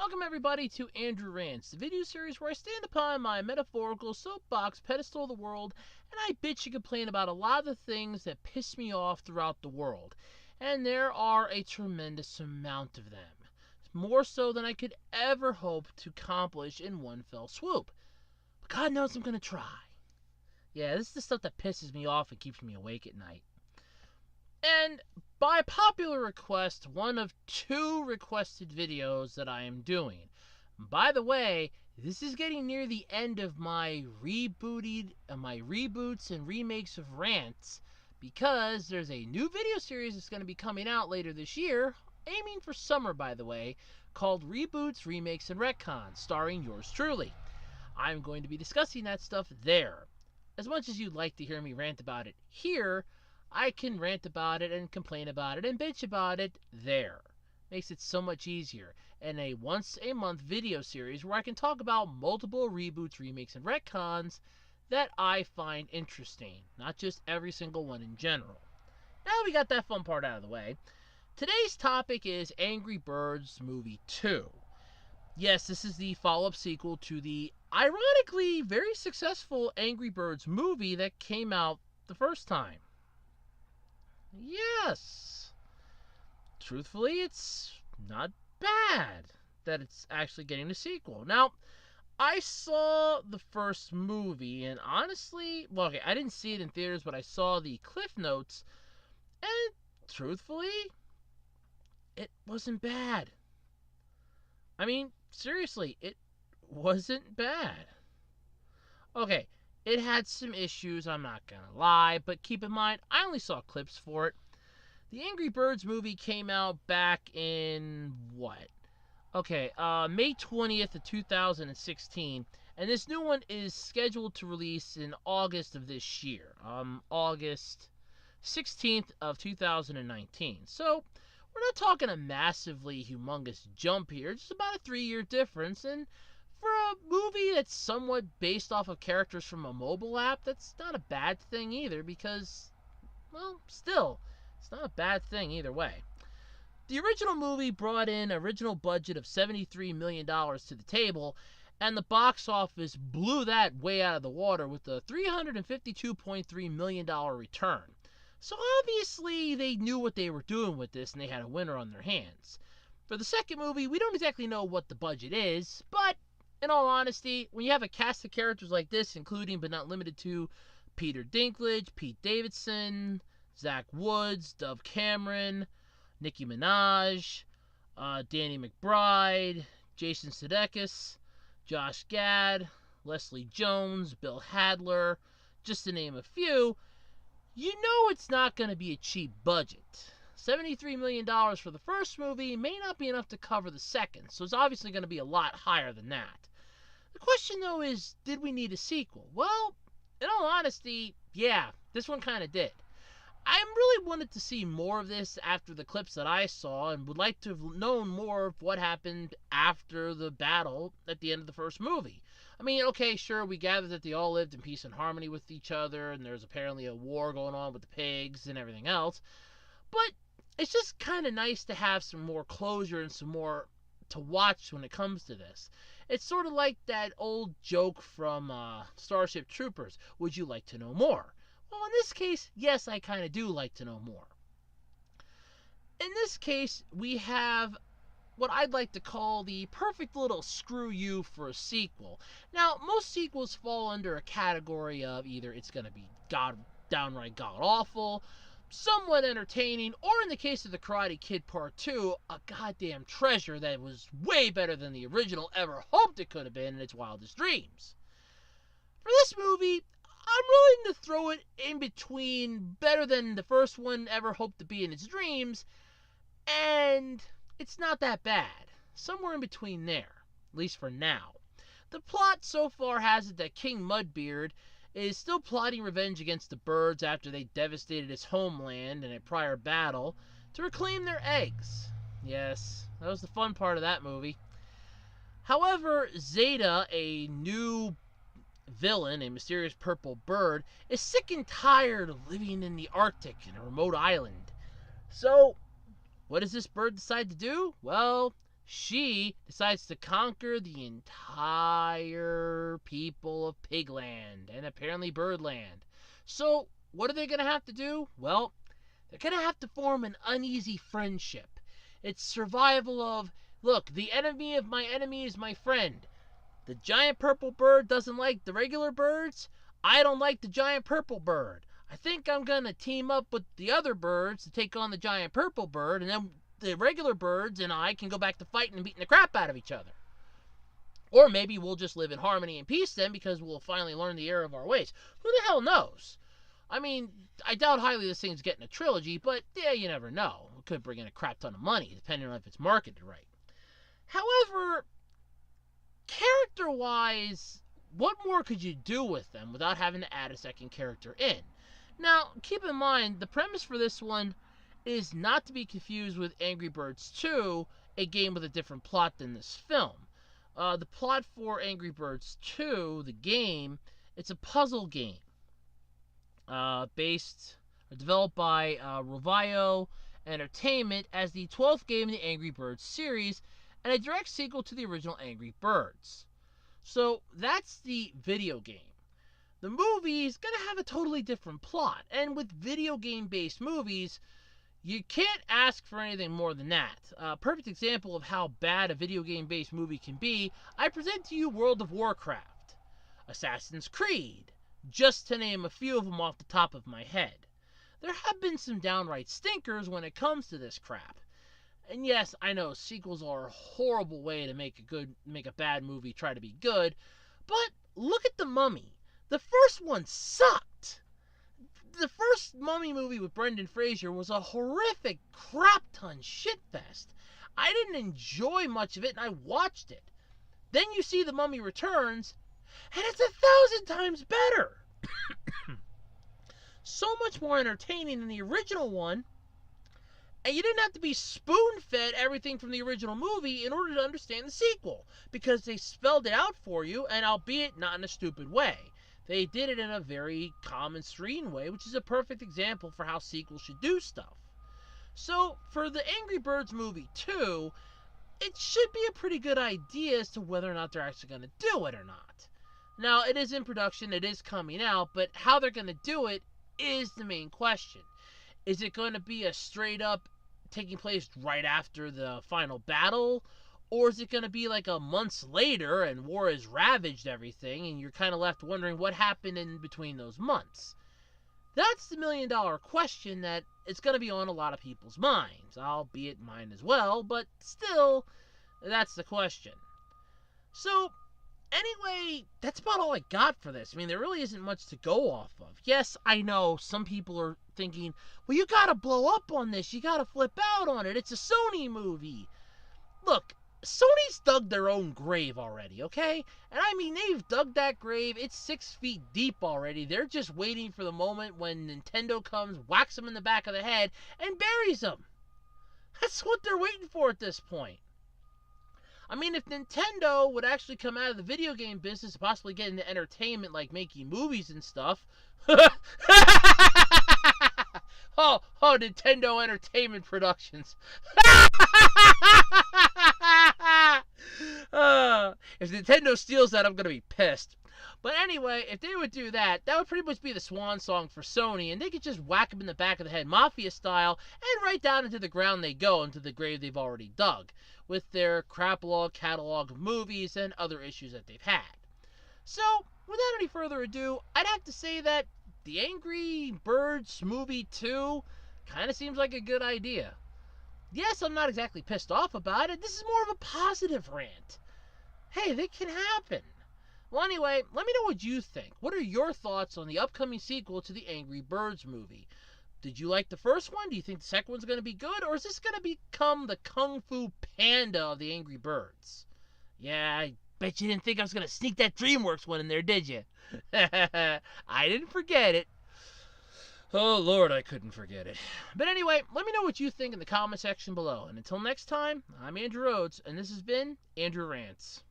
Welcome everybody to Andrew Rants, the video series where I stand upon my metaphorical soapbox pedestal of the world and I bitch and complain about a lot of the things that piss me off throughout the world. And there are a tremendous amount of them. More so than I could ever hope to accomplish in one fell swoop. But God knows I'm going to try. Yeah, this is the stuff that pisses me off and keeps me awake at night. And by popular request, one of two requested videos that I am doing. By the way, this is getting near the end of my reboots and remakes of Rants, because there's a new video series that's going to be coming out later this year, aiming for summer by the way, called Reboots, Remakes, and Retcons, starring yours truly. I'm going to be discussing that stuff there. As much as you'd like to hear me rant about it here, I can rant about it and complain about it and bitch about it there. Makes it so much easier. In a once-a-month video series where I can talk about multiple reboots, remakes, and retcons that I find interesting. Not just every single one in general. Now we got that fun part out of the way. Today's topic is Angry Birds Movie 2. Yes, this is the follow-up sequel to the ironically very successful Angry Birds movie that came out the first time. Yes. Truthfully, it's not bad that it's actually getting a sequel. Now, I saw the first movie, and honestly, I didn't see it in theaters, but I saw the Cliff Notes, and truthfully, it wasn't bad. I mean, seriously, it wasn't bad. Okay, it had some issues, I'm not gonna lie, but keep in mind, I only saw clips for it. The Angry Birds movie came out back in, May 20th of 2016, and this new one is scheduled to release in August of this year, August 16th of 2019. So, we're not talking a massively humongous jump here, just about a 3-year difference, and for a movie that's somewhat based off of characters from a mobile app, that's not a bad thing either because, well, still, it's not a bad thing either way. The original movie brought in an original budget of $73 million to the table, and the box office blew that way out of the water with a $352.3 million return. So obviously they knew what they were doing with this and they had a winner on their hands. For the second movie, we don't exactly know what the budget is, but in all honesty, when you have a cast of characters like this, including but not limited to Peter Dinklage, Pete Davidson, Zach Woods, Dove Cameron, Nicki Minaj, Danny McBride, Jason Sudeikis, Josh Gad, Leslie Jones, Bill Hadler, just to name a few, you know it's not going to be a cheap budget. $73 million for the first movie may not be enough to cover the second, so it's obviously going to be a lot higher than that. The question, though, is, did we need a sequel? Well, in all honesty, yeah, this one kind of did. I really wanted to see more of this after the clips that I saw and would like to have known more of what happened after the battle at the end of the first movie. I mean, okay, sure, we gathered that they all lived in peace and harmony with each other, and there's apparently a war going on with the pigs and everything else, but it's just kind of nice to have some more closure and some more to watch when it comes to this. It's sort of like that old joke from Starship Troopers, would you like to know more? Well, in this case, yes, I kind of do like to know more. In this case, we have what I'd like to call the perfect little screw you for a sequel. Now, most sequels fall under a category of either it's going to be downright god-awful, somewhat entertaining, or in the case of The Karate Kid Part 2, a goddamn treasure that was way better than the original ever hoped it could have been in its wildest dreams. For this movie, I'm willing to throw it in between better than the first one ever hoped to be in its dreams, and it's not that bad. Somewhere in between there, at least for now. The plot so far has it that King Mudbeard is still plotting revenge against the birds after they devastated his homeland in a prior battle to reclaim their eggs. Yes, that was the fun part of that movie. However, Zeta, a new villain, a mysterious purple bird, is sick and tired of living in the Arctic in a remote island. So, what does this bird decide to do? Well, She decides to conquer the entire people of Pigland and apparently Birdland. So, what are they going to have to do? Well, they're going to have to form an uneasy friendship. It's survival of, look, the enemy of my enemy is my friend. The giant purple bird doesn't like the regular birds. I don't like the giant purple bird. I think I'm going to team up with the other birds to take on the giant purple bird, and then the regular birds and I can go back to fighting and beating the crap out of each other. Or maybe we'll just live in harmony and peace then because we'll finally learn the error of our ways. Who the hell knows? I mean, I doubt highly this thing's getting a trilogy, but yeah, you never know. It could bring in a crap ton of money, depending on if it's marketed right. However, character-wise, what more could you do with them without having to add a second character in? Now, keep in mind, the premise for this one is not to be confused with Angry Birds 2, a game with a different plot than this film. The plot for Angry Birds 2, the game, it's a puzzle game developed by Rovio Entertainment as the 12th game in the Angry Birds series and a direct sequel to the original Angry Birds. So that's the video game. The movie is going to have a totally different plot, and with video game-based movies, you can't ask for anything more than that. A perfect example of how bad a video game-based movie can be, I present to you World of Warcraft, Assassin's Creed, just to name a few of them off the top of my head. There have been some downright stinkers when it comes to this crap. And yes, I know sequels are a horrible way to make a bad movie try to be good, but look at The Mummy. The first one sucked. The first Mummy movie with Brendan Fraser was a horrific crap ton shitfest. I didn't enjoy much of it, and I watched it. Then you see The Mummy Returns, and it's 1,000 times better. So much more entertaining than the original one, and you didn't have to be spoon-fed everything from the original movie in order to understand the sequel, because they spelled it out for you, and albeit not in a stupid way. They did it in a very calm and serene way, which is a perfect example for how sequels should do stuff. So, for the Angry Birds movie 2, it should be a pretty good idea as to whether or not they're actually going to do it or not. Now, it is in production, it is coming out, but how they're going to do it is the main question. Is it going to be a straight-up taking place right after the final battle? Or is it going to be like a months later and war has ravaged everything and you're kind of left wondering what happened in between those months? That's the million-dollar question that is going to be on a lot of people's minds, albeit mine as well, but still, that's the question. So, anyway, that's about all I got for this. I mean, there really isn't much to go off of. Yes, I know some people are thinking, well, you gotta blow up on this. You gotta flip out on it. It's a Sony movie. Look, Sony's dug their own grave already, okay? And I mean, they've dug that grave. It's 6 feet deep already. They're just waiting for the moment when Nintendo comes, whacks them in the back of the head, and buries them. That's what they're waiting for at this point. I mean, if Nintendo would actually come out of the video game business and possibly get into entertainment like making movies and stuff. Oh, Nintendo Entertainment Productions. If Nintendo steals that, I'm going to be pissed. But anyway, if they would do that, that would pretty much be the swan song for Sony, and they could just whack them in the back of the head, Mafia style, and right down into the ground they go, into the grave they've already dug, with their crapalog catalog of movies and other issues that they've had. So, without any further ado, I'd have to say that the Angry Birds movie 2 kind of seems like a good idea. Yes, I'm not exactly pissed off about it. This is more of a positive rant. Hey, that can happen. Well, anyway, let me know what you think. What are your thoughts on the upcoming sequel to the Angry Birds movie? Did you like the first one? Do you think the second one's going to be good? Or is this going to become the Kung Fu Panda of the Angry Birds? Yeah, I bet you didn't think I was going to sneak that DreamWorks one in there, did you? I didn't forget it. Oh, Lord, I couldn't forget it. But anyway, let me know what you think in the comment section below. And until next time, I'm Andrew Rhodes, and this has been Andrew Rants.